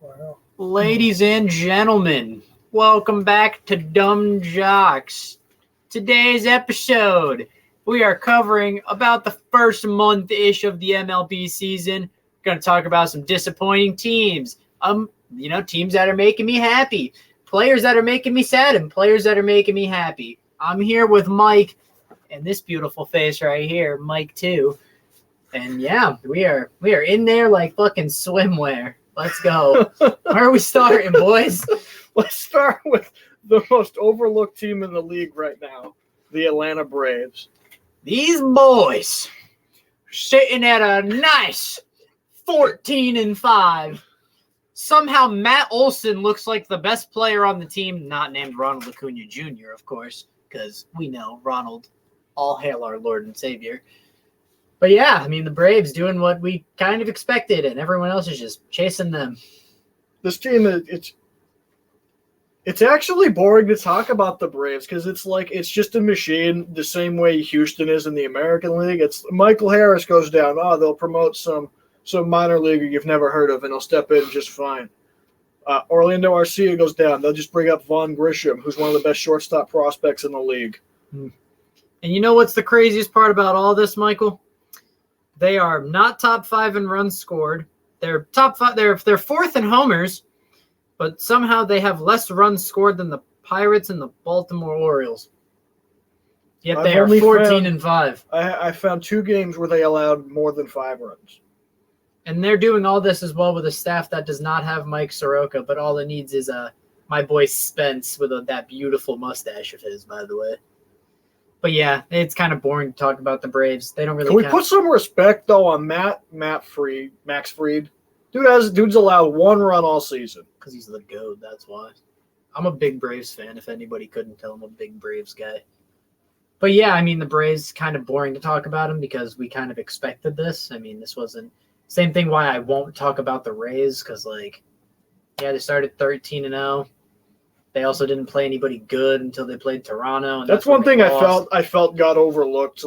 Wow. Ladies and gentlemen, welcome back to Dumb Jocks. Today's episode, we are covering about the first month-ish of the MLB season. We're going to talk about some disappointing teams. Teams that are making me happy, players that are making me sad, and players that are making me happy. I'm here with Mike and this beautiful face right here, Mike too. And yeah, we are in there like fucking swimwear. Let's go. Where are we starting, boys? Let's start with the most overlooked team in the league right now, the Atlanta Braves. These boys sitting at a nice 14-5. Somehow Matt Olson looks like the best player on the team, not named Ronald Acuna Jr., of course, because we know Ronald, all hail our Lord and Savior. But yeah, I mean, the Braves doing what we kind of expected, and everyone else is just chasing them. This team, it's actually boring to talk about the Braves because it's just a machine the same way Houston is in the American League. It's Michael Harris goes down. Oh, they'll promote some minor leaguer you've never heard of, and he'll step in just fine. Orlando Arcia goes down. They'll just bring up Vaughn Grisham, who's one of the best shortstop prospects in the league. And you know what's the craziest part about all this, Michael? They are not top 5 in runs scored. They're top 5. They're fourth in homers, but somehow they have less runs scored than the Pirates and the Baltimore Orioles. Yet they are 14-5. I found 2 games where they allowed more than 5 runs. And they're doing all this as well with a staff that does not have Mike Soroka, but all it needs is my boy Spence with that beautiful mustache of his, by the way. But yeah, it's kind of boring to talk about the Braves. They don't really. Can we put some respect though on Max Fried? Dude's allowed 1 run all season because he's the GOAT. That's why. I'm a big Braves fan. If anybody couldn't tell, I'm a big Braves guy. But yeah, I mean the Braves kind of boring to talk about them because we kind of expected this. I mean this wasn't same thing. Why I won't talk about the Rays because they started 13-0. They also didn't play anybody good until they played Toronto. And that's one thing I felt got overlooked.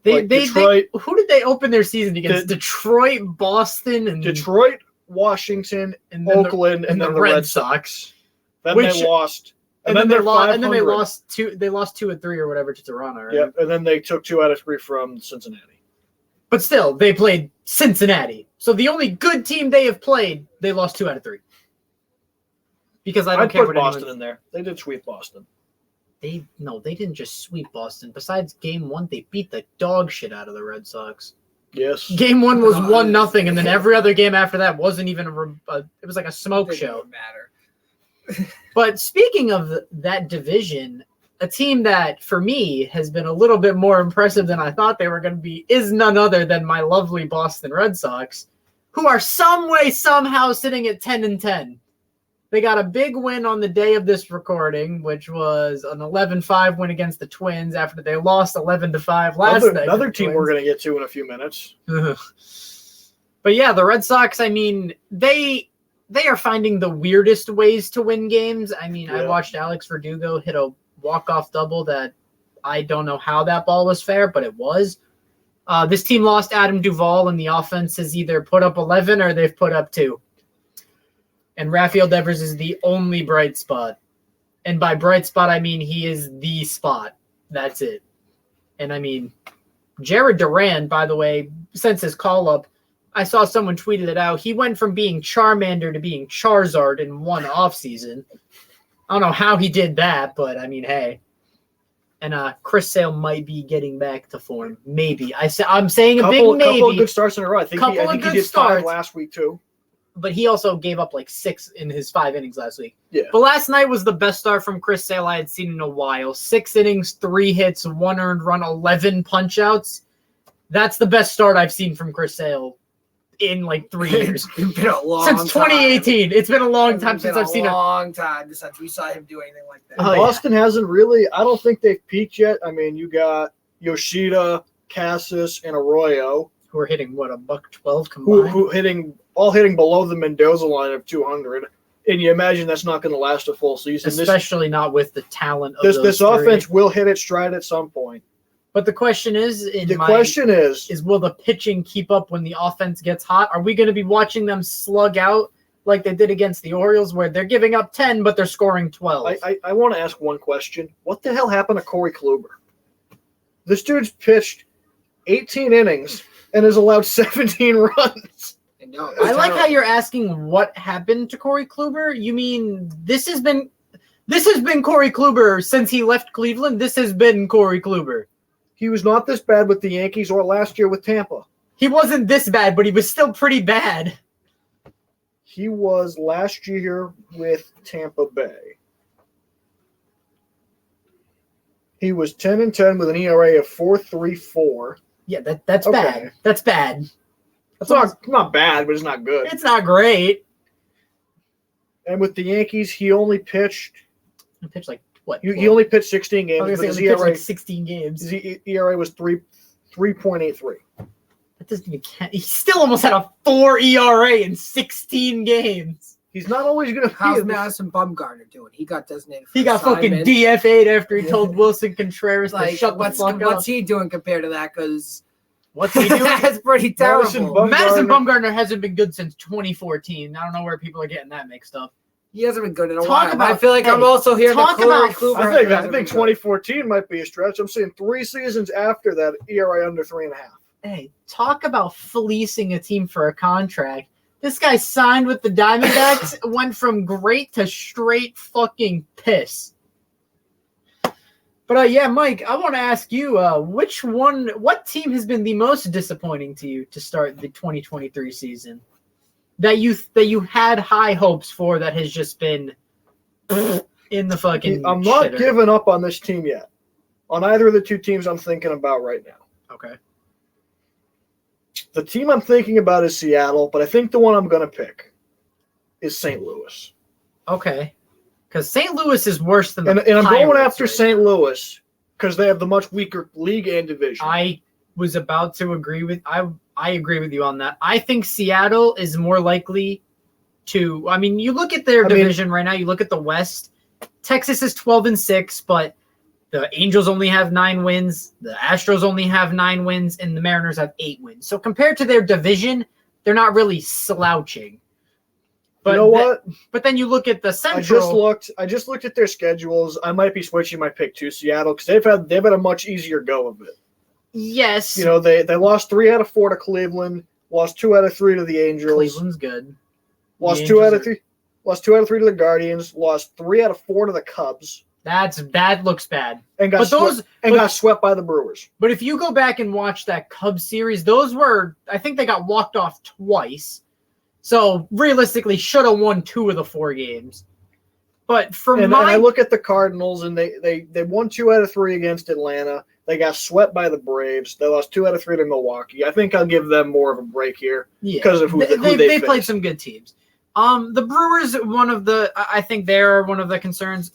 Detroit. Who did they open their season against? Detroit, Boston, and Detroit, Washington, and Oakland, and then the Red Sox. Then they lost. And then they lost 2. They lost 2 of 3 or whatever to Toronto. Right? Yep. And then they took 2 out of 3 from Cincinnati. But still, they played Cincinnati. So the only good team they have played, they lost 2 out of 3. Because I don't care what Boston in there. They did sweep Boston. They didn't just sweep Boston. Besides game 1, they beat the dog shit out of the Red Sox. Yes. Game 1 was 1-0, and then every other game after that wasn't even it was like a smoke show. Matter. But speaking of that division, a team that for me has been a little bit more impressive than I thought they were going to be is none other than my lovely Boston Red Sox, who are somehow sitting at 10-10. They got a big win on the day of this recording, which was an 11-5 win against the Twins after they lost 11-5 last night. Another team we're going to get to in a few minutes. But yeah, the Red Sox, I mean, they are finding the weirdest ways to win games. I mean, yeah. I watched Alex Verdugo hit a walk-off double that I don't know how that ball was fair, but it was. This team lost Adam Duvall, and the offense has either put up 11 or they've put up 2. And Rafael Devers is the only bright spot. And by bright spot, I mean he is the spot. That's it. And I mean, Jared Duran, by the way, since his call-up, I saw someone tweeted it out. He went from being Charmander to being Charizard in one offseason. I don't know how he did that, but I mean, hey. And Chris Sale might be getting back to form. Maybe. I'm saying a big maybe. Couple of good starts in a row. I think he did 5 last week, too. But he also gave up 6 in his 5 innings last week. Yeah. But last night was the best start from Chris Sale I had seen in a while. 6 innings, 3 hits, 1 earned run, 11 punch-outs. That's the best start I've seen from Chris Sale in 3 years. It's been a long time. Since 2018. It's been a long time since I've seen a long time since we saw him do anything like that. Boston hasn't really – I don't think they've peaked yet. I mean, you got Yoshida, Cassis, and Arroyo. Who are hitting, what, $112 combined? Who hitting below the Mendoza line of 200. And you imagine that's not going to last a full season. Especially not with the talent of this offense will hit its stride at some point. But the question is, will the pitching keep up when the offense gets hot? Are we going to be watching them slug out like they did against the Orioles, where they're giving up 10, but they're scoring 12. I want to ask one question. What the hell happened to Corey Kluber? This dude's pitched 18 innings and has allowed 17 runs. I like how you're asking what happened to Corey Kluber. You mean this has been Corey Kluber since he left Cleveland? This has been Corey Kluber. He was not this bad with the Yankees or last year with Tampa. He wasn't this bad, but he was still pretty bad. He was last year with Tampa Bay. He was 10-10 with an ERA of 4.34. Yeah, that's Okay. bad. That's bad. That's not bad, but it's not good. It's not great. And with the Yankees, he only pitched. He pitched like what? He only pitched 16 games. I was But gonna his say he pitched ERA, like 16 games. his ERA was 3.83. That doesn't even count. He still almost had a 4 ERA in 16 games. He's not always going to How's be. Madison Bumgarner doing? He got designated for He got fucking assignment. DFA'd after he told Wilson Contreras to Like, shut the what's fuck up. he doing compared to that? Because What's he doing? that's pretty Madison terrible. Madison Bumgarner hasn't been good since 2014. I don't know where people are getting that mixed up. He hasn't been good in a Talk while. about- I feel like I'm hey, also hearing talk that Corey about- Kluber I hasn't think been good. 2014 might be a stretch. I'm saying 3 seasons after that, ERA under 3.5. Hey, talk about fleecing a team for a contract. This guy signed with the Diamondbacks, went from great to straight fucking piss. But yeah, Mike, I want to ask you, what team has been the most disappointing to you to start the 2023 season? That you had high hopes for, that has just been in the fucking I'm not shitter. giving up on this team yet. On either of the two teams I'm thinking about right now. Okay. The team I'm thinking about is Seattle, but I think the one I'm going to pick is St. Louis. Okay. Because St. Louis is worse than the And I'm going Pirates after right St. Louis because they have the much weaker league and division. I was about to agree with I agree with you on that. I think Seattle is more likely to. I mean, you look at their division right now. You look at the West. Texas is 12-6, but the Angels only have 9 wins. The Astros only have 9 wins, and the Mariners have 8 wins. So compared to their division, they're not really slouching. But you know what? But then you look at the Central. I just looked at their schedules. I might be switching my pick to Seattle because they've had a much easier go of it. Yes, You know, they lost 3 out of 4 to Cleveland, lost 2 out of 3 to the Angels, Cleveland's good. lost The 2 out Angels of 3, lost 2 out of 3 to the Guardians, lost 3 out of 4 to the Cubs, That looks bad. and got swept by the Brewers. But if you go back and watch that Cubs series, those were, I think they got walked off twice. So realistically, should have won 2 of the 4 games. But And I look at the Cardinals, and they won 2 out of 3 against Atlanta. They got swept by the Braves. They lost 2 out of 3 to Milwaukee. I think I'll give them more of a break here because of who they they played faced. some good teams. The Brewers, I think they're one of the concerns.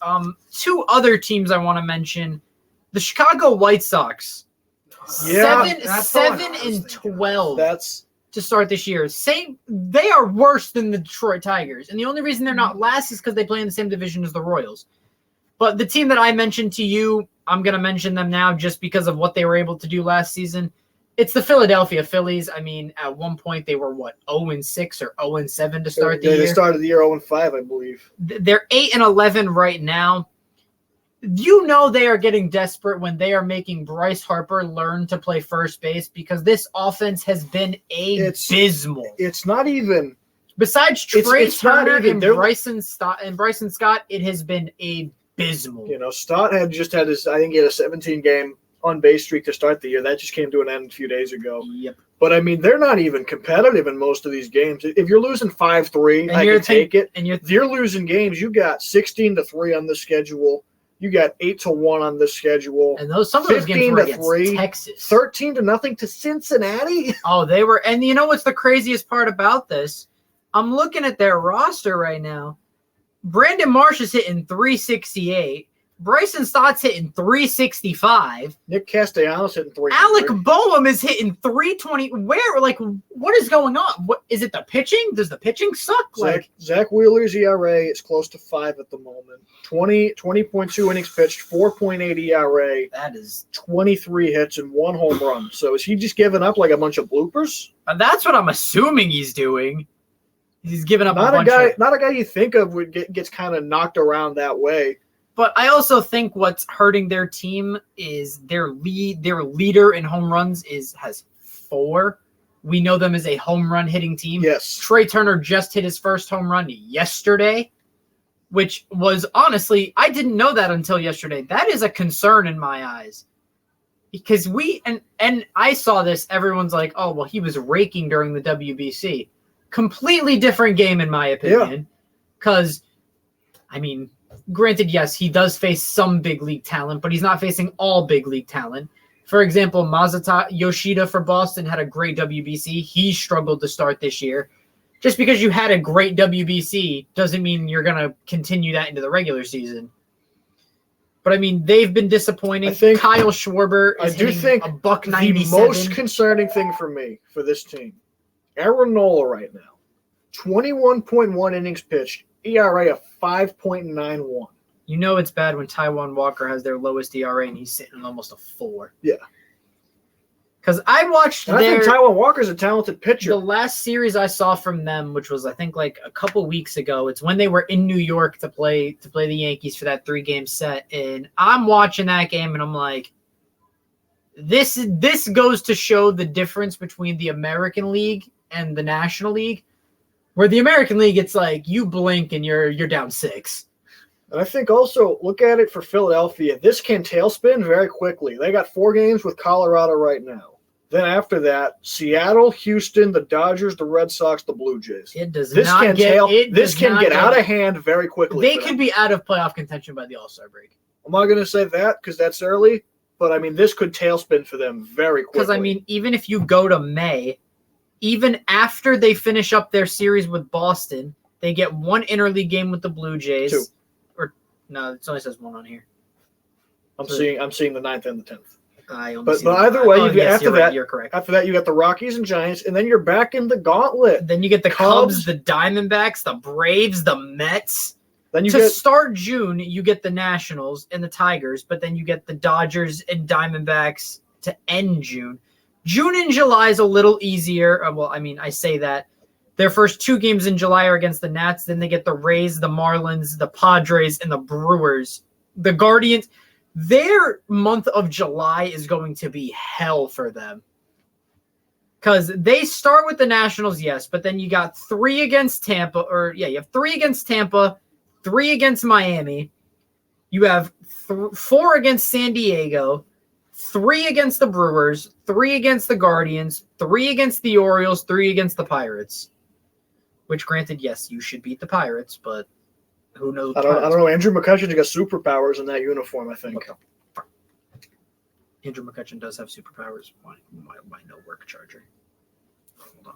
2 other teams I want to mention: the Chicago White Sox, Yeah, that's the one I 7 was and thinking. 12 That's to start this year. They are worse than the Detroit Tigers, and the only reason they're not last is because they play in the same division as the Royals. But the team that I mentioned to you, I'm going to mention them now just because of what they were able to do last season. It's the Philadelphia Phillies. I mean, at one point they were 0-6 or 0-7 to start the year. They started the year 0-5, I believe. They're 8-11 right now. You know they are getting desperate when they are making Bryce Harper learn to play first base, because this offense has been abysmal. It's not even. Besides Trey it's not Turner even- and they're- Bryson Scott, it has been abysmal. You know, Stott had his. I think he had a 17-game on base streak to start the year. That just came to an end a few days ago. Yep. But I mean, they're not even competitive in most of these games. If you're losing 5-3, I can take it. And you're If you're losing games, you got 16-3 on the schedule. You got 8-1 on the schedule. and some of those games were against 15-3, Texas. 13-0 to Cincinnati. Oh, they were. And you know what's the craziest part about this? I'm looking at their roster right now. Brandon Marsh is hitting 368. Bryson Stott's hitting 365. Nick Castellanos hitting 3. Alec Boehm is hitting 320. What is going on? What is it? The pitching? Does the pitching suck? Zach Wheeler's ERA is close to 5 at the moment. 20.2 innings pitched, 4.8 ERA, that is. 23 hits and 1 home run. So is he just giving up like a bunch of bloopers? That's what I'm assuming he's doing. He's given up Not a a bunch guy. of, Not a guy you think of gets kind of knocked around that way. but I also think what's hurting their team is their leader in home runs has 4. We know them as a home run hitting team. Yes. Trey Turner just hit his first home run yesterday, which was honestly, I didn't know that until yesterday. That is a concern in my eyes. Because and I saw this, everyone's like, oh, well, he was raking during the WBC. Completely different game, in my opinion. Because, I mean, granted, yes, he does face some big league talent, but he's not facing all big league talent. For example, Masata Yoshida for Boston had a great WBC. He struggled to start this year. Just because you had a great WBC doesn't mean you're going to continue that into the regular season. But, I mean, they've been disappointing. I think Kyle Schwarber is hitting a buck 97. The most concerning thing for me, for this team, Aaron Nola right now, 21.1 innings pitched, ERA of 5.91. You know it's bad when Taijuan Walker has their lowest ERA and he's sitting almost a 4. Yeah. Because I watched I think Taijuan Walker's a talented pitcher. The last series I saw from them, which was I think like a couple weeks ago, it's when they were in New York to play the Yankees for that 3-game set, and I'm watching that game and I'm like, this goes to show the difference between the American League and the National League, where the American League it's like you blink and you're down 6. And I think also look at it for Philadelphia. This can tailspin very quickly. They got 4 games with Colorado right now. Then after that, Seattle, Houston, the Dodgers, the Red Sox, the Blue Jays. This can get out of hand very quickly. They could be out of playoff contention by the All-Star break. I'm not going to say that because that's early, but I mean this could tailspin for them very quickly. Because I mean, even if you go to May, even after they finish up their series with Boston, they get 1 interleague game with the Blue Jays. 2. Or no, it only says 1 on here. I'm seeing the 9th and the 10th. But either way, you're correct. After that, you got the Rockies and Giants, and then you're back in the gauntlet. Then you get the Cubs, the Diamondbacks, the Braves, the Mets. Then start June, you get the Nationals and the Tigers, but then you get the Dodgers and Diamondbacks to end June. June and July is a little easier. Well, I mean, I say that. Their first 2 games in July are against the Nats. Then they get the Rays, the Marlins, the Padres, and the Brewers. The Guardians. Their month of July is going to be hell for them. Because they start with the Nationals, yes, but then you got 3 against Tampa. You have 3 against Tampa, 3 against Miami. You have 4 against San Diego, 3 against the Brewers, 3 against the Guardians, 3 against the Orioles, 3 against the Pirates. Which, granted, yes, you should beat the Pirates, but who knows? I don't know. Andrew McCutcheon's got superpowers in that uniform, I think. Okay. Andrew McCutcheon does have superpowers. Why no work charger? Hold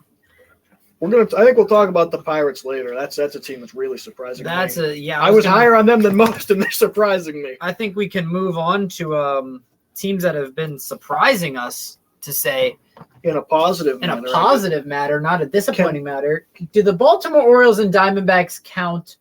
on. I think we'll talk about the Pirates later. That's a team that's really surprising me. I was higher on them than most, and they're surprising me. I think we can move on to teams that have been surprising us, to say in a positive matter, not a disappointing matter. Do the Baltimore Orioles and Diamondbacks count?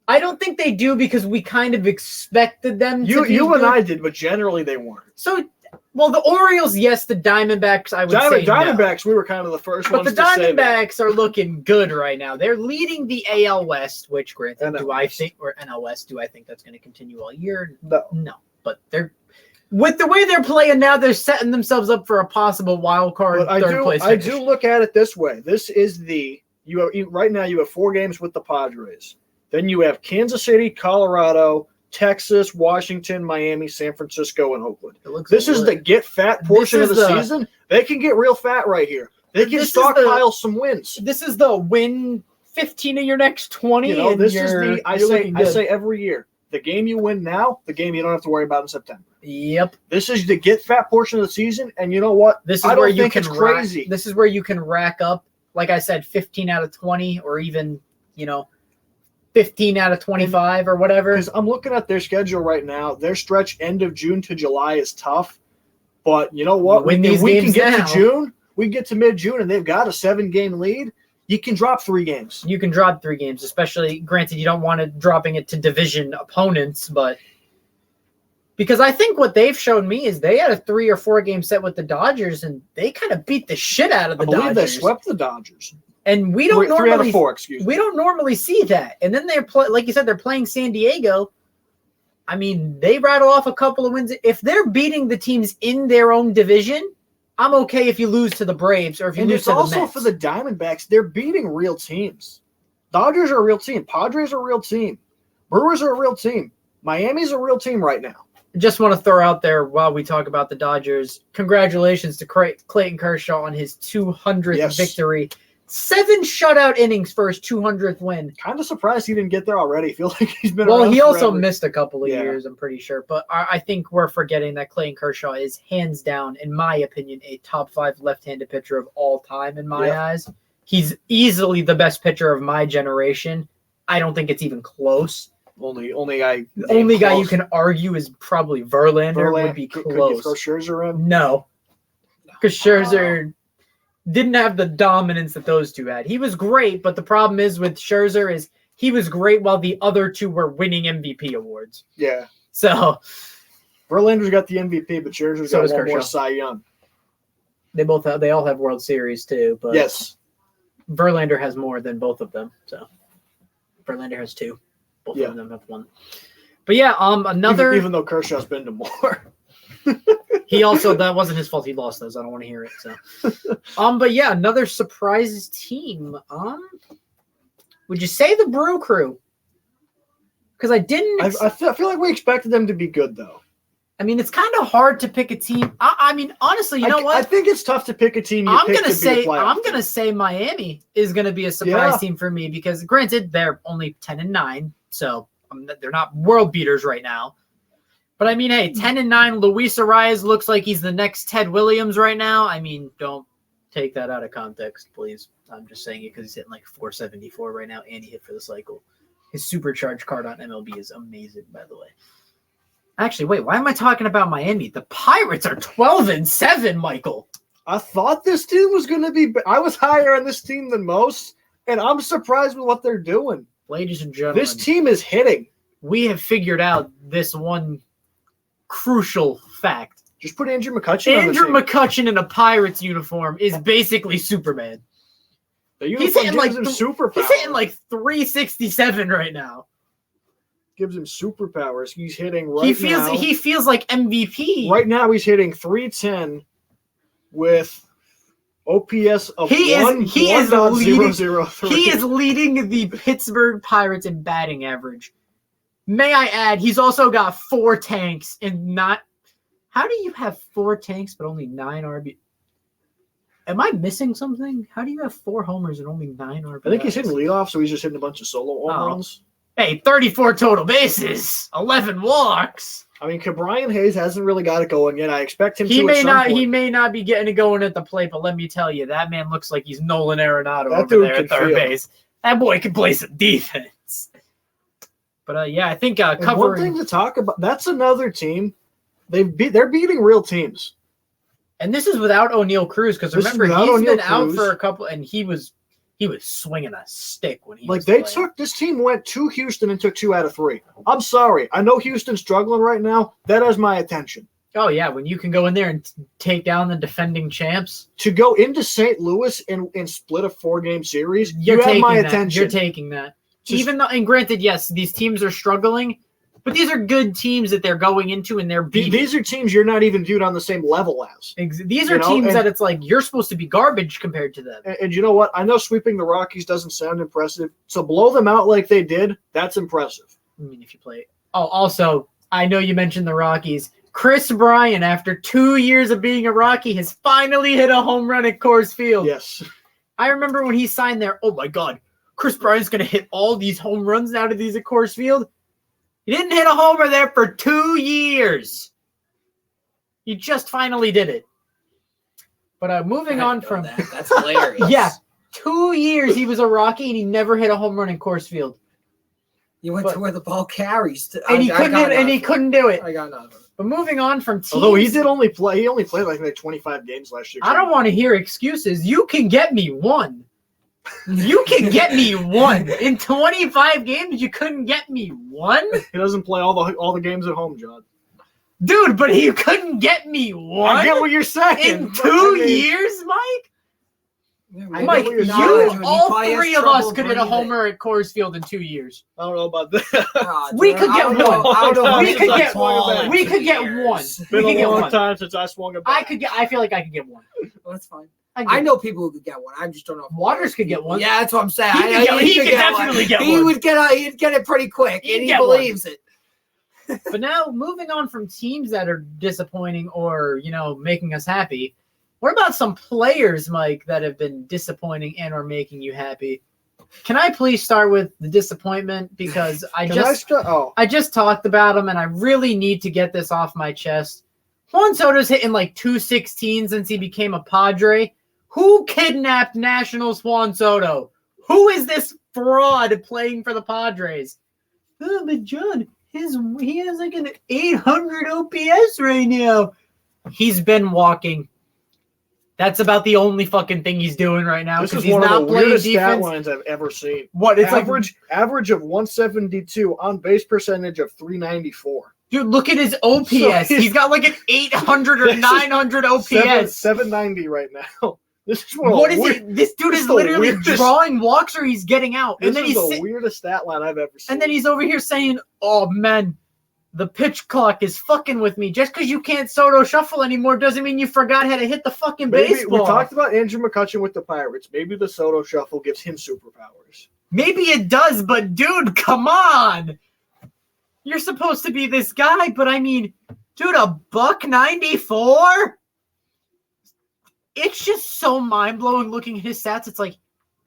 I don't think they do because we kind of expected them to be You and I did, but generally they weren't. So, well, the Orioles, yes. The Diamondbacks, I would say Diamondbacks, no. We were kind of the first ones to say that. But the Diamondbacks are looking good right now. They're leading the AL West, which, granted, NL West, do I think that's going to continue all year? No. But they're with the way they're playing now, they're setting themselves up for a possible wild card third place finish. I do look at it this way. This is right now you have 4 games with the Padres. Then you have Kansas City, Colorado, Texas, Washington, Miami, San Francisco, and Oakland. This is the get fat portion of the season. They can get real fat right here. They can stockpile some wins. This is the win 15 of your next 20. I say every year. The game you win now, the game you don't have to worry about in September. Yep. This is the get fat portion of the season, and you know what? This is where you can crazy. This is where you can rack up, like I said, 15 out of 20, or even 15 out of 25 or whatever. Because I'm looking at their schedule right now. Their stretch end of June to July is tough. But you know what? We can get to June, we get to mid-June, and they've got a 7-game lead. You can drop 3 games. You can drop 3 games, especially, granted, you don't want it dropping it to division opponents, but because I think what they've shown me is they had a 3 or 4 game set with the Dodgers, and they kind of beat the shit out of the Dodgers. I believe they swept the Dodgers. And we don't 3 out of normally 4, excuse me. we don't normally see that. And then they're like you said, they're playing San Diego. I mean, they rattle off a couple of wins. If they're beating the teams in their own division, I'm okay if you lose to the Braves or if you And lose it's to the also Mets. for the Diamondbacks, they're beating real teams. Dodgers are a real team. Padres are a real team. Brewers are a real team. Miami's a real team right now. Just want to throw out there while we talk about the Dodgers, congratulations to Clayton Kershaw on his 200th victory. 7 shutout innings for his 200th win. Kind of surprised he didn't get there already. I feel like he's been Well, around he also forever. missed a couple of years, I'm pretty sure. But I think we're forgetting that Clayton Kershaw is hands down, in my opinion, a top 5 left-handed pitcher of all time in my eyes. He's easily the best pitcher of my generation. I don't think it's even close. Only guy you can argue is probably Verlander would be Could close. you throw Scherzer in? No. Because Scherzer didn't have the dominance that those two had. He was great, but the problem is with Scherzer is he was great while the other two were winning MVP awards. Yeah. So Verlander's got the MVP, but Scherzer's So got does one more Kershaw. Cy Young. they all have World Series too, but Yes. Verlander has more than both of them. So Verlander has 2. Both of them have 1. But yeah, another Even though Kershaw's been to more. he also that wasn't his fault he lost those. I don't want to hear it. So but yeah, another surprise team. Would you say the Brew Crew? Because I didn't I feel like we expected them to be good though. I mean, it's kind of hard to pick a team. I mean, honestly, you know what? I think it's tough to pick a team. I'm gonna say Miami is gonna be a surprise team for me because, granted, they're only 10-9, so they're not world beaters right now. But I mean, hey, 10-9. Luis Arias looks like he's the next Ted Williams right now. I mean, don't take that out of context, please. I'm just saying it because he's hitting like 474 right now, and he hit for the cycle. His supercharged card on MLB is amazing, by the way. Actually, wait, why am I talking about Miami? The Pirates are 12-7, Michael. I thought this team was going to be – I was higher on this team than most, and I'm surprised with what they're doing. Ladies and gentlemen, This team is hitting. We have figured out this one crucial fact. Just put Andrew McCutchen on the Andrew team. McCutchen in a Pirates uniform is basically Superman. The He's uniform hitting gives like him superpowers. He's hitting like 367 right now. Gives him superpowers. He's hitting right now. He feels like MVP. Right now he's hitting 310 with OPS of He is 1.003. leading the Pittsburgh Pirates in batting average. May I add, he's also got 4 tanks and not. How do you have 4 tanks but only 9 RB? Am I missing something? How do you have 4 homers and only 9 RB? I think he's hitting leadoff, so he's just hitting a bunch of solo home runs. Hey, 34 total bases, 11 walks. I mean, Brian Hayes hasn't really got it going yet. I expect him to. He may not. Point. He may not be getting it going at the plate, but let me tell you, that man looks like he's Nolan Arenado That over dude there at can third feel. base. That boy can play some defense. But yeah, I think And one thing to talk about. That's another team. They're beating real teams. And this is without O'Neal Cruz because remember he's been out for a couple, and he was swinging a stick when he was playing. This team went to Houston and took 2 out of 3. I'm sorry. I know Houston's struggling right now. That has my attention. Oh yeah, when you can go in there and take down the defending champs. To go into St. Louis and split a 4-game series, You have my that. attention. You're taking that. Even though, and granted, yes, these teams are struggling, but these are good teams that they're going into and they're beating. These are teams you're not even viewed on the same level as. These are teams that it's like you're supposed to be garbage compared to them. And you know what? I know sweeping the Rockies doesn't sound impressive. So blow them out like they did, that's impressive. I mean, if you play. Oh, also, I know you mentioned the Rockies. Chris Bryant, after 2 years of being a Rocky, has finally hit a home run at Coors Field. Yes. I remember when he signed there. Oh my God, Chris Bryant's going to hit all these home runs out of these at Coors Field. He didn't hit a homer there for 2 years. He just finally did it. But moving on from that's hilarious. Yeah, 2 years he was a Rocky and he never hit a home run in Coors Field. You went to where the ball carries, and he couldn't do it. I got nothing. But moving on from teams, Although he only played like 25 games last year. I don't want to hear excuses. You can get me 1. You can get me 1 in 25 games. You couldn't get me 1, He doesn't play all the games at home, John. dude. But he couldn't get me 1. I get what you're saying. In 2 years, Mike. Mike, what you're you, saying. all three of us could hit a homer at Coors Field in 2 years. I don't know about that. We could get one. We could get one. We could get one. It's We been could a get long one. time since I swung a bat. I feel like I could get one. Well, that's fine. I I know people who could get one. I just don't know. If Waters could get one. Yeah, that's what I'm saying. He could definitely get He one. would he'd get it pretty quick, He'd and he get one. believes it. But now, moving on from teams that are disappointing or, making us happy, what about some players, Mike, that have been disappointing and or making you happy? Can I please start with the disappointment? Because I just talked about him, and I really need to get this off my chest. Juan Soto's hitting like 216 since he became a Padre. Who kidnapped Nationals Juan Soto? Who is this fraud playing for the Padres? Oh, but John, he has like an 800 OPS right now. He's been walking. That's about the only fucking thing he's doing right now This because is he's one not of the playing weirdest stat defense. lines I've ever seen. What? It's average of 172 on base percentage of 394. Dude, look at his OPS. So He's got like an 800 or 900 OPS. 790 right now. This is one What of is the it? This dude this is is the literally weirdest- drawing walks or he's getting out. This And then is he's the weirdest stat line I've ever seen. and then he's over here saying, "Oh man, the pitch clock is fucking with me. Just because you can't Soto shuffle anymore doesn't mean you forgot how to hit the fucking Maybe baseball." we talked about Andrew McCutchen with the Pirates. Maybe the Soto shuffle gives him superpowers. Maybe it does, but dude, come on. You're supposed to be this guy, but I mean, dude, $194? It's just so mind-blowing looking at his stats. It's like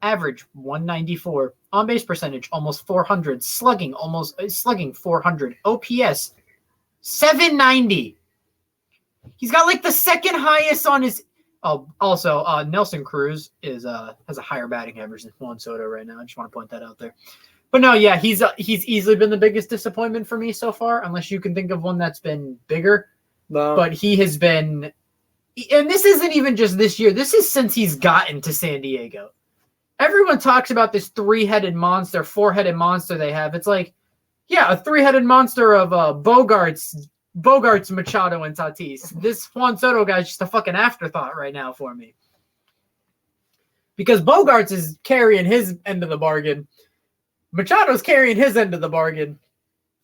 average 194, on-base percentage almost 400, slugging 400, OPS 790. He's got like the second highest on his. Oh, also Nelson Cruz has a higher batting average than Juan Soto right now. I just want to point that out there. But no, yeah, he's easily been the biggest disappointment for me so far, unless you can think of one that's been bigger. No, But he has been, and this isn't even just this year. This is since he's gotten to San Diego. Everyone talks about this four-headed monster they have. It's like, yeah, a three-headed monster of Bogarts, Machado, and Tatis. This Juan Soto guy's just a fucking afterthought right now for me. Because Bogarts is carrying his end of the bargain. Machado's carrying his end of the bargain.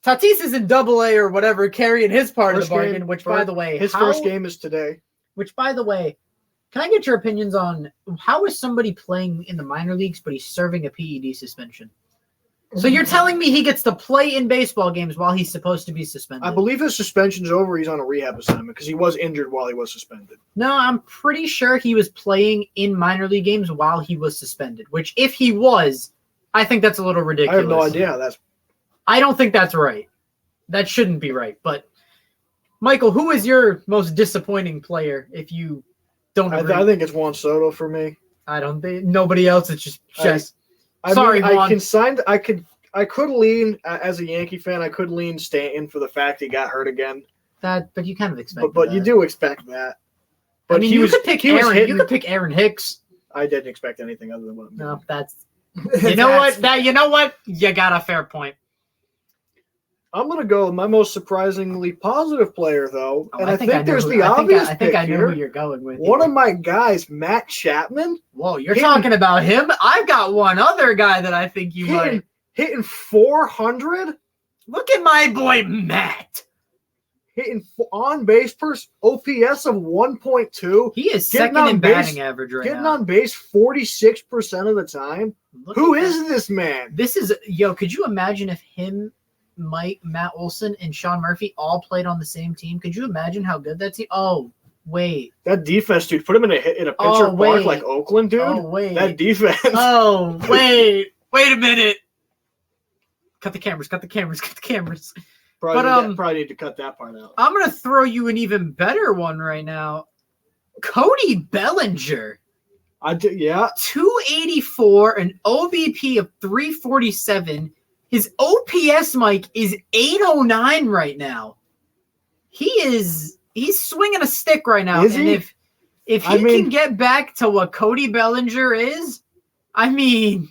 Tatis is in Double-A or whatever, carrying his part of the bargain, by the way, his first game is today. Which, by the way, can I get your opinions on how is somebody playing in the minor leagues, but he's serving a PED suspension? So you're telling me he gets to play in baseball games while he's supposed to be suspended? I believe his suspension's over. He's on a rehab assignment because he was injured while he was suspended. No, I'm pretty sure he was playing in minor league games while he was suspended, which if he was, I think that's a little ridiculous. I have no idea how that's. I don't think that's right. That shouldn't be right. But, Michael, who is your most disappointing player if you don't agree? I think it's Juan Soto for me. I don't think nobody else. It's just Sorry, Juan. I could lean as a Yankee fan. I could lean Stanton for the fact he got hurt again. But you kind of expect. But you do expect that. But I mean, you could pick Aaron. You could pick Aaron Hicks. I didn't expect anything other than what. No, that's. You know what? You know what? You got a fair point. I'm gonna go with my most surprisingly positive player, though, and I think know there's who- the obvious I think pick I know here. who you're going with. One of my guys, Matt Chapman, Whoa, you're hitting- talking about him? I've got one other guy that I think you might. hitting 400, Look at my boy Matt. hitting on base per OPS of 1.2, He is Getting second on in base- batting average right getting now. on base 46% of the time. Look Who at is that. this man? This is could you imagine if him, Mike, Matt Olson, and Sean Murphy all played on the same team? Could you imagine how good that team? Oh, wait. That defense, dude. Put him in a pincher Oh, park wait. like Oakland, dude. Oh, wait. That defense. Oh, wait. Wait a minute. Cut the cameras. Probably need to cut that part out. I'm going to throw you an even better one right now. Cody Bellinger. Yeah. 284, an OBP of 347. His OPS, Mike, is 809 right now. He's swinging a stick right now. Is he? And if he can get back to what Cody Bellinger is, I mean,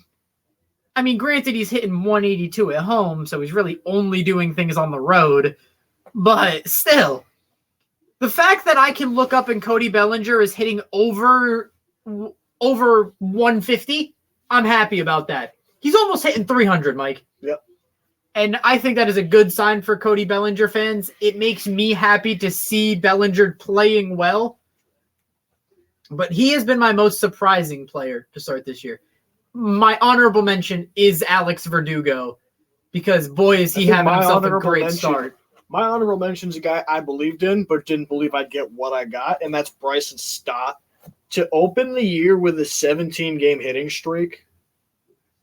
granted, he's hitting 182 at home, so he's really only doing things on the road. But still, the fact that I can look up and Cody Bellinger is hitting over over 150, I'm happy about that. He's almost hitting 300, Mike. Yep. And I think that is a good sign for Cody Bellinger fans. It makes me happy to see Bellinger playing well. But he has been my most surprising player to start this year. My honorable mention is Alex Verdugo, because boy, is he having himself a great start. My honorable mention is a guy I believed in, but didn't believe I'd get what I got, and that's Bryson Stott. To open the year with a 17-game hitting streak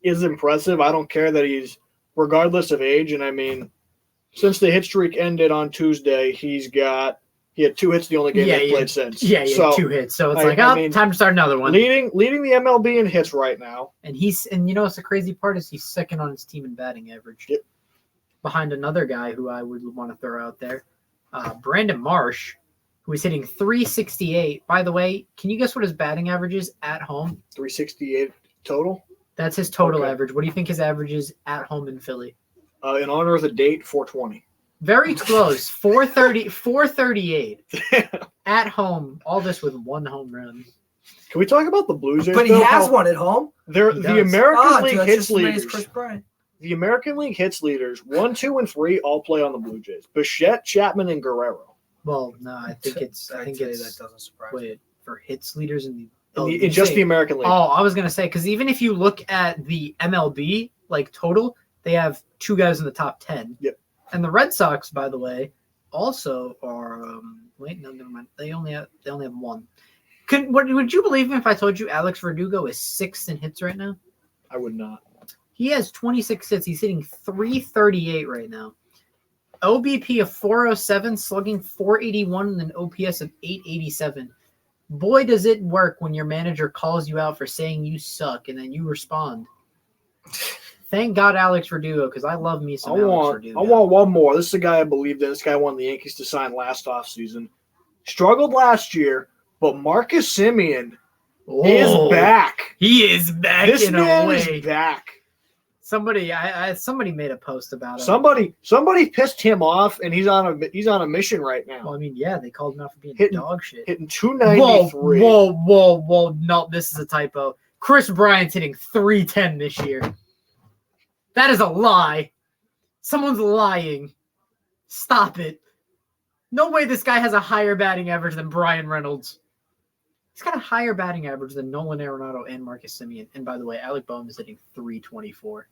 is impressive. I don't care that he's, regardless of age, and I mean, since the hit streak ended on Tuesday, he had 2 hits the only game they've played since. Yeah, he had 2 hits, so it's time to start another one. Leading the MLB in hits right now. And what's the crazy part is he's second on his team in batting average. Yep. Behind another guy who I would want to throw out there, Brandon Marsh, who is hitting 368. By the way, can you guess what his batting average is at home? 368 total? That's his total average. What do you think his average is at home in Philly? In honor of the date, 420. Very close. 438 at home. All this with 1 home run. Can we talk about the Blue Jays? But he has one at home. The American League hits leaders. Chris Bryant. The American League hits leaders 1, 2, and 3 all play on the Blue Jays. Bichette, Chapman, and Guerrero. Well, no, I think it's that doesn't surprise me. For hits leaders in the American League. Oh, I was gonna say, because even if you look at the MLB total, they have 2 guys in the top 10. Yep. And the Red Sox, by the way, also are. No, never mind. They only have 1. Would you believe me if I told you Alex Verdugo is 6th in hits right now? I would not. He has 26 hits. He's hitting 338 right now. OBP of 407, slugging 481, and an OPS of 887. Boy, does it work when your manager calls you out for saying you suck, and then you respond. Thank God Alex Verdugo, because I love me some Alex Verdugo. I want one more. This is a guy I believed in. This guy wanted the Yankees to sign last offseason. Struggled last year, but Marcus Semien is back. He is back this in a man way. Is back. Somebody made a post about it. Somebody pissed him off, and he's on a mission right now. Well, I mean, yeah, they called him out for being dog shit. Hitting 293. Whoa! No, this is a typo. Chris Bryant's hitting 310 this year. That is a lie. Someone's lying. Stop it. No way this guy has a higher batting average than Brian Reynolds. He's got a higher batting average than Nolan Arenado and Marcus Semien. And by the way, Alec Bohm is hitting 324.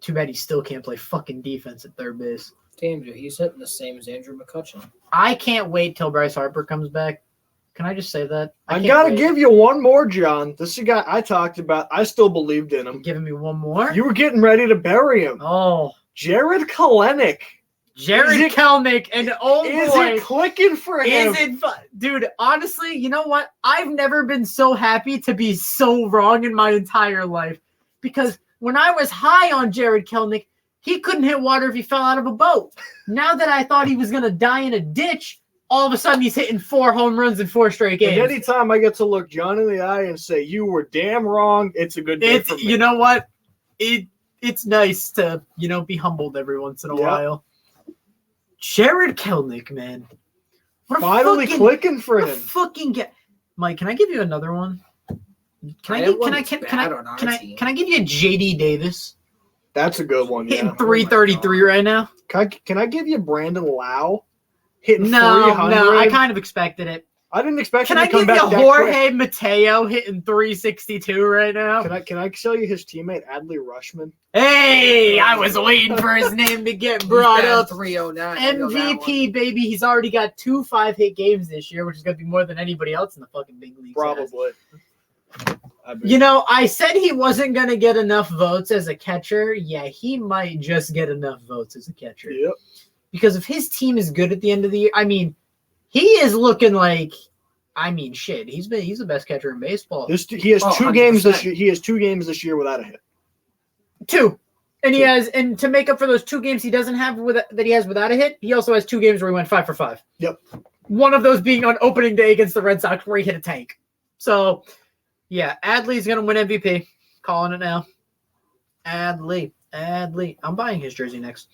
Too bad he still can't play fucking defense at third base. Damn, dude, he's hitting the same as Andrew McCutcheon. I can't wait till Bryce Harper comes back. Can I just say that? I gotta give you one more, John. This is a guy I talked about. I still believed in him. You're giving me one more? You were getting ready to bury him. Oh. Jared Kelenic. Jared Kelenic, and oh is boy. Is it clicking for him? Is it dude, honestly, you know what? I've never been so happy to be so wrong in my entire life. Because when I was high on Jared Kelenic, he couldn't hit water if he fell out of a boat. Now that I thought he was going to die in a ditch, all of a sudden he's hitting 4 home runs in 4 straight games. And anytime I get to look John in the eye and say, you were damn wrong, it's a good day for me. You know what? It's nice to, be humbled every once in a while. Jared Kelenic, man. Finally clicking for him. Mike, can I give you another one? Can I give you a JD Davis? That's a good one. Hitting 333 right now. Can I give you Brandon Lau? Hitting 300? No, I kind of expected it. I didn't expect him to come back. Can I give you Jorge Mateo hitting 362 right now? Can I tell you his teammate Adley Rushman? Hey, I was waiting for his name to get brought up. 309. MVP, baby. He's already got 2 5-hit games this year, which is going to be more than anybody else in the fucking big leagues. Probably. I said he wasn't going to get enough votes as a catcher. Yeah, he might just get enough votes as a catcher. Yep. Because if his team is good at the end of the year, he is looking like, shit. He's the best catcher in baseball. He has 2 games this year. He has 2 games this year without a hit. 2. And to make up for those 2 games he doesn't have that he has without a hit, he also has 2 games where he went 5 for 5. Yep. One of those being on opening day against the Red Sox where he hit a tank. So, yeah, Adley's gonna win MVP. Calling it now. Adley. I'm buying his jersey next.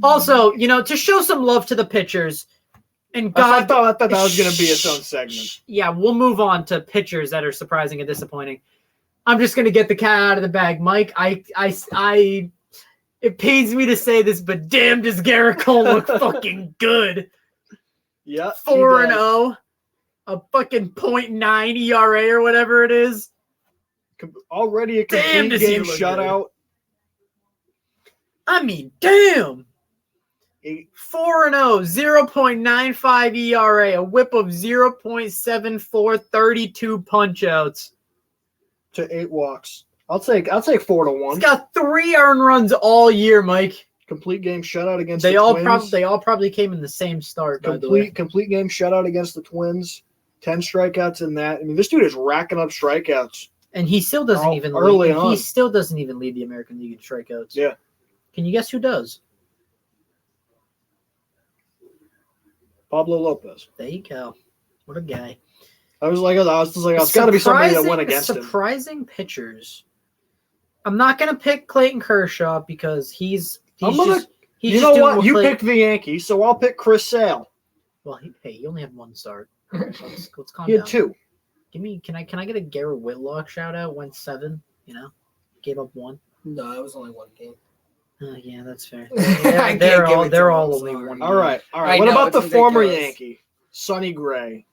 Also, to show some love to the pitchers, And I God, thought that was going to be its own segment. Yeah, we'll move on to pitchers that are surprising and disappointing. I'm just gonna get the cat out of the bag, Mike. It pains me to say this, but damn, does Garrett Cole look fucking good? Yeah, 4-0, a fucking .9 ERA or whatever it is. Already a Damn, complete does he game look shutout. I mean, damn. Eight. 4-0, 0.95 ERA, a whip of 0.74, 32 punch-outs. To 8 walks. I'll take 4-1. He's got 3 earned runs all year, Mike. Complete game shutout against They the all Twins. they all probably came in the same start. By the way. Complete game shutout against the Twins. 10 strikeouts in that. I mean, this dude is racking up strikeouts. And he still doesn't even early lead, on. he still doesn't even lead the American League in strikeouts. Yeah. Can you guess who does? Pablo Lopez. There you go. What a guy. I was it's got to be somebody that went against him. Surprising pitchers. I'm not gonna pick Clayton Kershaw because he's You just know doing what? You Clay- picked the Yankees, so I'll pick Chris Sale. Well, he only had 1 start. Let's calm He had down. 2. Can I get a Garrett Whitlock shout out? Went 7. Gave up 1. No, it was only 1 game. Yeah, that's fair. I can't They're give all it to him, only sorry. 1. All right. I What know, about the it's former ridiculous. Yankee, Sonny Gray?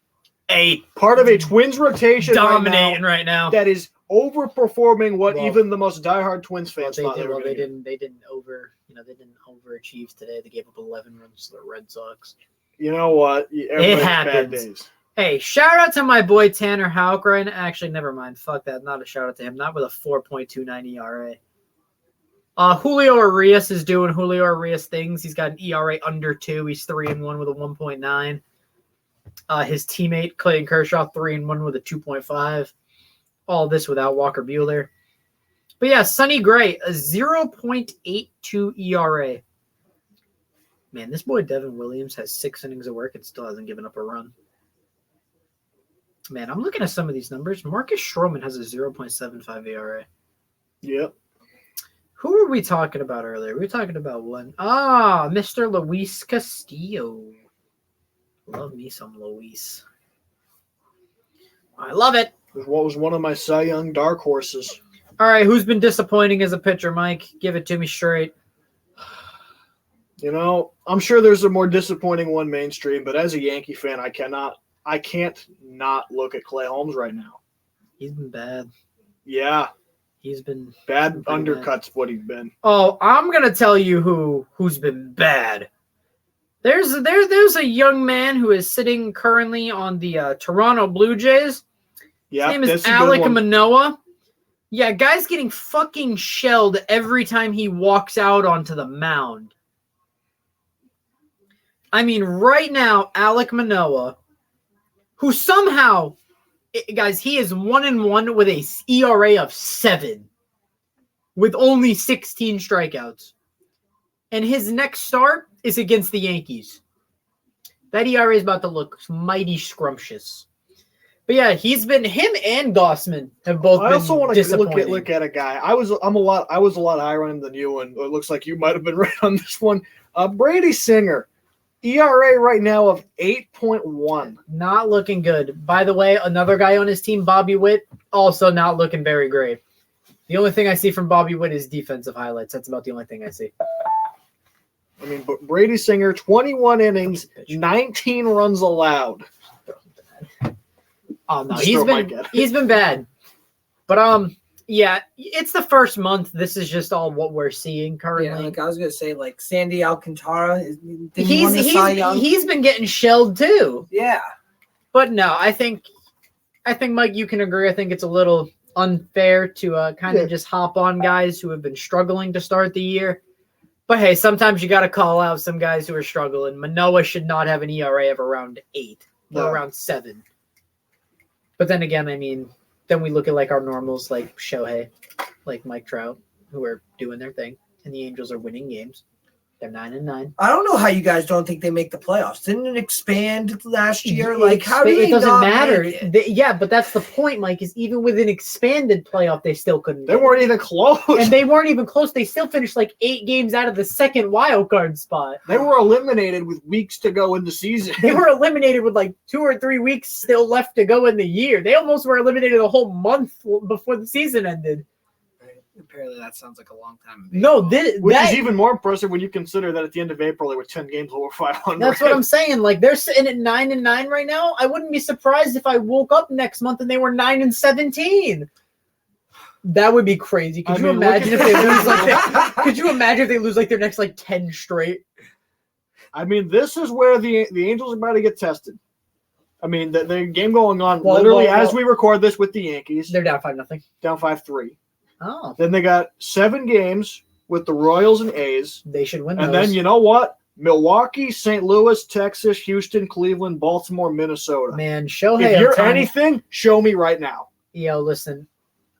Part of a Twins rotation dominating right now. that is overperforming what Well, even the most diehard Twins fans thought they were They going to didn't. They didn't overachieve today. They gave up 11 runs to the Red Sox. You know what? Everybody's bad happens. days. Hey, shout out to my boy Tanner Houck right now. Actually, never mind. Fuck that. Not a shout out to him. Not with a 4.29 ERA. Julio Arias is doing Julio Arias things. He's got an ERA under 2. He's 3-1 with a 1.9. His teammate Clayton Kershaw 3-1 with a 2.5. All this without Walker Buehler. But yeah, Sonny Gray, a 0.82 ERA. Man, this boy Devin Williams has 6 innings of work and still hasn't given up a run. Man, I'm looking at some of these numbers. Marcus Stroman has a 0.75 ERA. Yep. Who were we talking about earlier? We were talking about one. Mr. Luis Castillo. Love me some Luis. I love it. What was one of my Cy Young dark horses? All right, who's been disappointing as a pitcher, Mike? Give it to me straight. You know, I'm sure there's a more disappointing one mainstream, but as a Yankee fan, I can't not look at Clay Holmes right now. He's been bad. Yeah, He's been bad pretty undercuts what he's been. Oh, I'm gonna tell you who's been bad. There's a young man who is sitting currently on the Toronto Blue Jays. Yeah, His name is that's a good Alek one. Manoah. Yeah, guy's getting fucking shelled every time he walks out onto the mound. I mean, right now, Alek Manoah, who somehow, guys, he is 1-1 with a ERA of 7, with only 16 strikeouts. And his next start is against the Yankees. That ERA is about to look mighty scrumptious. But yeah, him and Gossman have both been I also want to disappointing. look at a guy. I was a lot higher on him than you, and it looks like you might have been right on this one. Brady Singer, ERA right now of 8.1. Not looking good. By the way, another guy on his team, Bobby Witt, also not looking very great. The only thing I see from Bobby Witt is defensive highlights. That's about the only thing I see. I mean, but Brady Singer, 21 innings, 19 runs allowed. Oh no, Just he's throw been Mike at it. he's been bad. But yeah, it's the first month. This is just all what we're seeing currently. Yeah, like I was gonna say, like Sandy Alcantara, didn't he win the Cy Young? He's been getting shelled too. Yeah, But no, I think Mike, you can agree. I think it's a little unfair to kind of just hop on guys who have been struggling to start the year. But hey, sometimes you got to call out some guys who are struggling. Manoah should not have an ERA of around 8 or No. around 7. But then again, I mean, then we look at like our normals like Shohei, like Mike Trout, who are doing their thing, and the Angels are winning games. They're 9-9. I don't know how you guys don't think they make the playoffs. Didn't it expand last year? Like, how do it they doesn't not matter? make it? Yeah, but that's the point, Mike. Is even with an expanded playoff, they still couldn't. They weren't even close. And they weren't even close. They still finished like 8 games out of the second wild card spot. They were eliminated with weeks to go in the season. They were eliminated with like 2 or 3 weeks still left to go in the year. They almost were eliminated a whole month before the season ended. Apparently, that sounds like a long time. No, Which is even more impressive when you consider that at the end of April there were 10 games over 500. That's what I'm saying. Like they're sitting at 9-9 right now. I wouldn't be surprised if I woke up next month and they were 9-17. That would be crazy. Could you imagine if they lose like Could you imagine if they lose like their next like 10 straight? I mean, this is where the Angels are about to get tested. I mean, the game going on literally as we record this with the Yankees. They're down 5-0. Down 5-3. Oh. Then they got 7 games with the Royals and A's. They should win And those. then, you know what? Milwaukee, St. Louis, Texas, Houston, Cleveland, Baltimore, Minnesota. Man, Shohei If you're Ohtani- anything, show me right now. Yo, listen.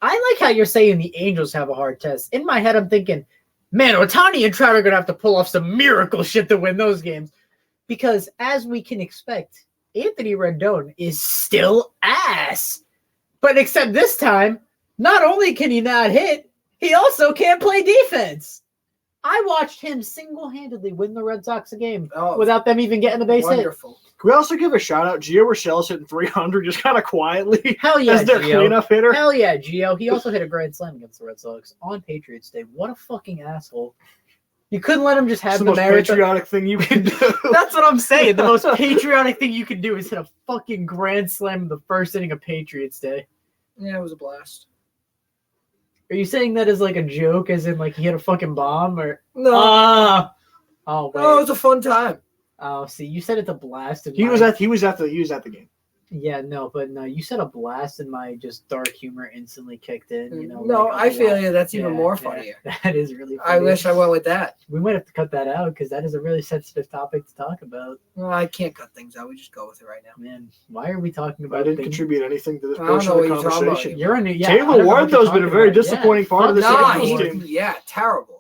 I like how you're saying the Angels have a hard test. In my head, I'm thinking, man, Ohtani and Trout are going to have to pull off some miracle shit to win those games. Because as we can expect, Anthony Rendon is still ass. But except this time, not only can he not hit, he also can't play defense. I watched him single-handedly win the Red Sox a game without them even getting a base Wonderful. Can we also give a shout-out? Gio Urshela's hitting 300 just kind of quietly Hell yeah, as their Gio. cleanup hitter. Hell yeah, Gio. He also hit a grand slam against the Red Sox on Patriots Day. What a fucking asshole. You couldn't let him just have It's the the most merit. patriotic thing you can do. That's what I'm saying. The most patriotic thing you can do is hit a fucking grand slam in the first inning of Patriots Day. Yeah, it was a blast. Are you saying that as like a joke, as in like he hit a fucking bomb, or No. oh wait. Oh, it was a fun time. Oh, see, you said it's a blast. He was at the game. Yeah, no, but no, you said a blast, and my just dark humor instantly kicked in. You know. No, like, I feel laugh. you. That's even Yeah, more yeah, funnier. That is really funny. I wish I went with that. We might have to cut that out because that is a really sensitive topic to talk about. Well, I can't cut things out. We just go with it right now. Man, why are we talking I about didn't things? contribute anything to this I don't portion know of the what you're talking conversation. about. You're in it, Taylor Wardlow's been a very disappointing part of this Nah, Angels he, team. yeah, terrible.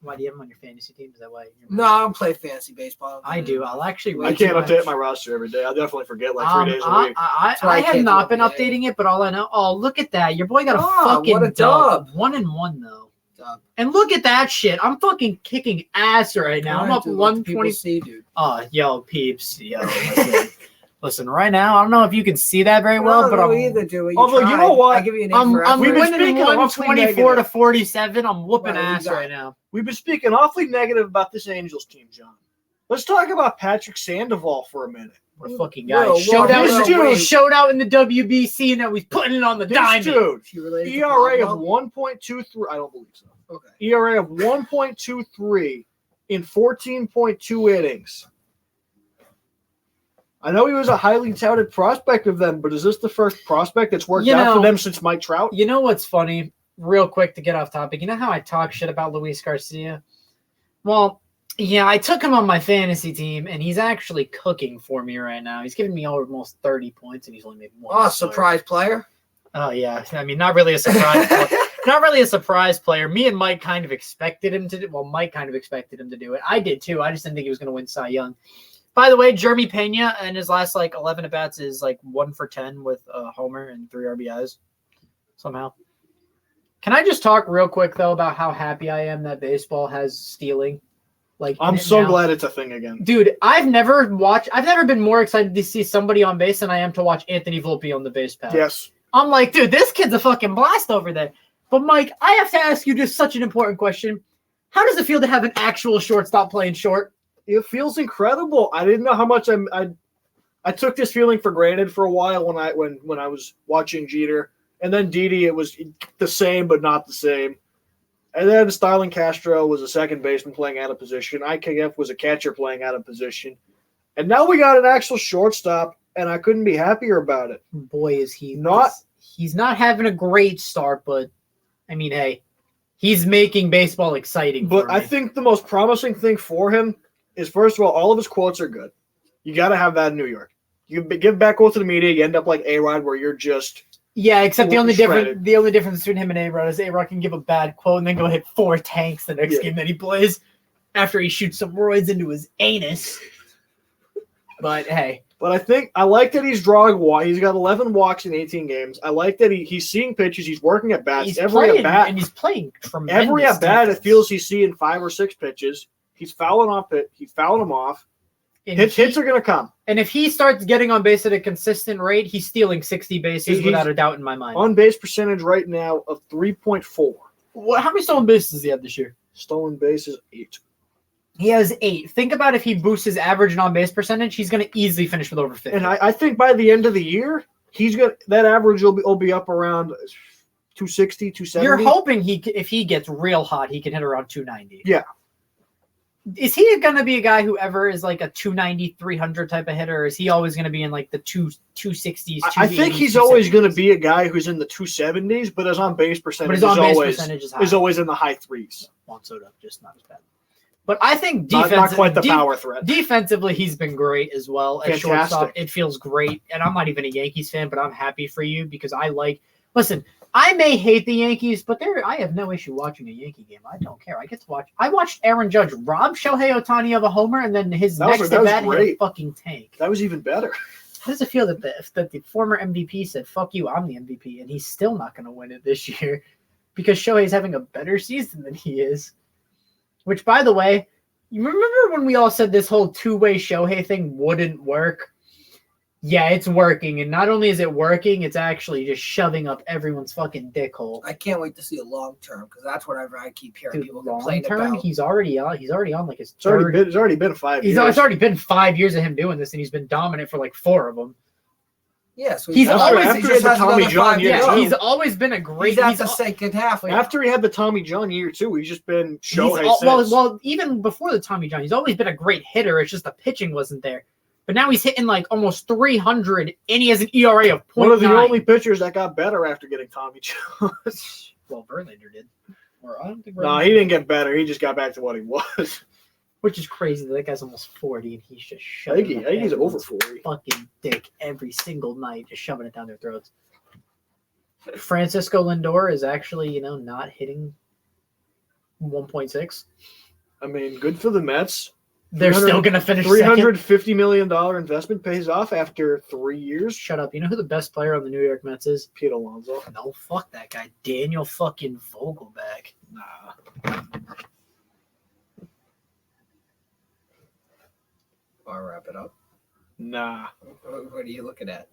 Why do you have him on your fantasy team? Is that why? No, I don't play fantasy baseball. I do. I'll actually. I read can't too update much. my roster every day. I'll definitely forget like 3 days a week. I why I have can't not do been it. updating it, but all I know. Oh, look at that! Your boy got a Oh, fucking what a dub. dub. 1-1 though. Dub. And look at that shit! I'm fucking kicking ass right now. I'm Alright, up dude, let the people 120. see, dude. Oh, yo, peeps, yo. Listen, right now, I don't know if you can see that very well, but I'm either do it. Although, you know what? I give you an I'm We've been winning speaking awfully 124 to negative. 47. I'm whooping Right, ass exactly. right now. We've been speaking awfully negative about this Angels team, John. Let's talk about Patrick Sandoval for a minute. What a fucking Whoa, guy. Showed out, this in the, dude- showed out in the WBC, and now he's putting it on the This diamond. dude, Is he related to ERA of Pablo? 1.23. I don't believe so. Okay. ERA of 1.23 in 14.2 innings. I know he was a highly touted prospect of them, but is this the first prospect that's worked out for them since Mike Trout? You know what's funny? Real quick to get off topic. You know how I talk shit about Luis Garcia? Well, yeah, I took him on my fantasy team, and he's actually cooking for me right now. He's giving me almost 30 points, and he's only made one. Oh, start. surprise player. Oh, yeah. I mean, not really a surprise. Not really a surprise player. Me and Mike kind of expected him to do. Well, Mike kind of expected him to do it. I did too. I just didn't think he was going to win Cy Young. By the way, Jeremy Pena in his last 11 at bats is 1 for 10 with a homer and 3 RBIs somehow. Can I just talk real quick though about how happy I am that baseball has stealing? I'm so glad it's a thing again. Dude, I've never been more excited to see somebody on base than I am to watch Anthony Volpe on the base path. Yes. I'm like, dude, this kid's a fucking blast over there. But Mike, I have to ask you just such an important question. How does it feel to have an actual shortstop playing short? It feels incredible. I didn't know how much I took this feeling for granted for a while when I was watching Jeter. And then Didi, it was the same but not the same. And then Starlin Castro was a second baseman playing out of position. IKF was a catcher playing out of position. And now we got an actual shortstop, and I couldn't be happier about it. Boy, is he Not- he's not having a great start, but I mean, hey, he's making baseball exciting. But for I me. think the most promising thing for him is, first of all of his quotes are good. You got to have that in New York. You give back quotes to the media, you end up like A-Rod, where you're just yeah, except the only shredded. difference between him and A-Rod is A-Rod can give a bad quote and then go hit 4 tanks the next Yeah. game that he plays. after he shoots some roids into his anus. But hey. But I like that he's drawing walks. He's got 11 walks in 18 games. I like that he's seeing pitches. He's working at bats. He's Every at bat, and he's playing tremendous. Every at bat, defense. it feels he's seeing 5 or 6 pitches. He's fouling off it. He's fouling them off. And Hits are going to come. And if he starts getting on base at a consistent rate, he's stealing 60 bases without a doubt in my mind. On base percentage right now of 3.4. How many stolen bases does he have this year? Stolen bases 8. He has 8. Think about if he boosts his average and on-base percentage, he's going to easily finish with over 50. And I think by the end of the year, that average will be up around 260, 270. You're hoping if he gets real hot, he can hit around 290. Yeah. Is he going to be a guy who ever is like a 290, 300 type of hitter? Or is he always going to be in like the 260s, 280s? I think he's always going to be a guy who's in the 270s, but his on-base percentage is always in the high 3s. Juan Soto, just not as bad. But I think not quite the power threat. Defensively, he's been great as well. At shortstop, it feels great. And I'm not even a Yankees fan, but I'm happy for you because listen, I may hate the Yankees, but I have no issue watching a Yankee game. I don't care. I get to watch. I watched Aaron Judge rob Shohei Ohtani of a homer, and then his next at bat hit a fucking tank. That was even better. How does it feel that the former MVP said, "Fuck you, I'm the MVP," and he's still not going to win it this year because Shohei's having a better season than he is? Which, by the way, you remember when we all said this whole two-way Shohei thing wouldn't work? Yeah, it's working. And not only is it working, it's actually just shoving up everyone's fucking dick hole. I can't wait to see a long-term because that's whatever I keep hearing people complain about. He's already on like his third. It's already been 5 years. It's already been 5 years of him doing this, and he's been dominant for like 4 of them. Yeah, so he's always been a great. He's at the second half. After he had the Tommy John year too, he's just been Shohei. Well, even before the Tommy John, he's always been a great hitter. It's just the pitching wasn't there. But now he's hitting like almost 300, and he has an ERA of 0.9. One of the only pitchers that got better after getting Tommy John. Well, Verlander did. Or I don't think. No, he didn't get better. He just got back to what he was. Which is crazy. That guy's almost 40, and he's just shoving. I think he's over 40. Fucking dick every single night, just shoving it down their throats. Francisco Lindor is actually, not hitting 1.6. I mean, good for the Mets. They're still going to finish $350 million investment pays off after 3 years. Shut up. You know who the best player on the New York Mets is? Pete Alonso. No, fuck that guy. Daniel fucking Vogelback. Nah. I'll wrap it up. Nah. What are you looking at?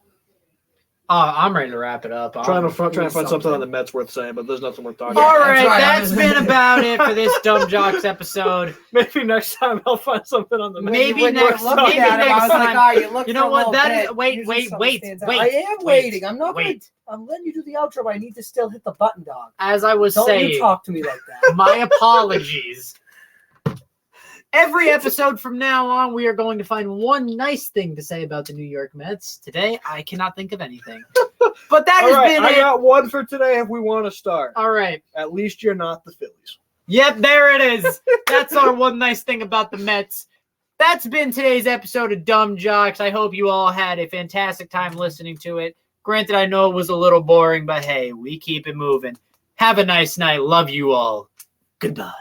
I'm ready to wrap it up. Trying to find something on the Mets worth saying, but there's nothing worth talking about. All right, that's been about it for this Dumb Jocks episode. Maybe next time I'll find something on the Mets. Maybe next time. You know what? Wait. I am waiting. I'm not waiting. I'm letting you do the outro, but I need to still hit the button, dog. As I was saying. Don't you talk to me like that. My apologies. Every episode from now on, we are going to find one nice thing to say about the New York Mets. Today, I cannot think of anything. But that has been it. I got one for today if we want to start. All right. At least you're not the Phillies. Yep, there it is. That's our one nice thing about the Mets. That's been today's episode of Dumb Jocks. I hope you all had a fantastic time listening to it. Granted, I know it was a little boring, but hey, we keep it moving. Have a nice night. Love you all. Goodbye.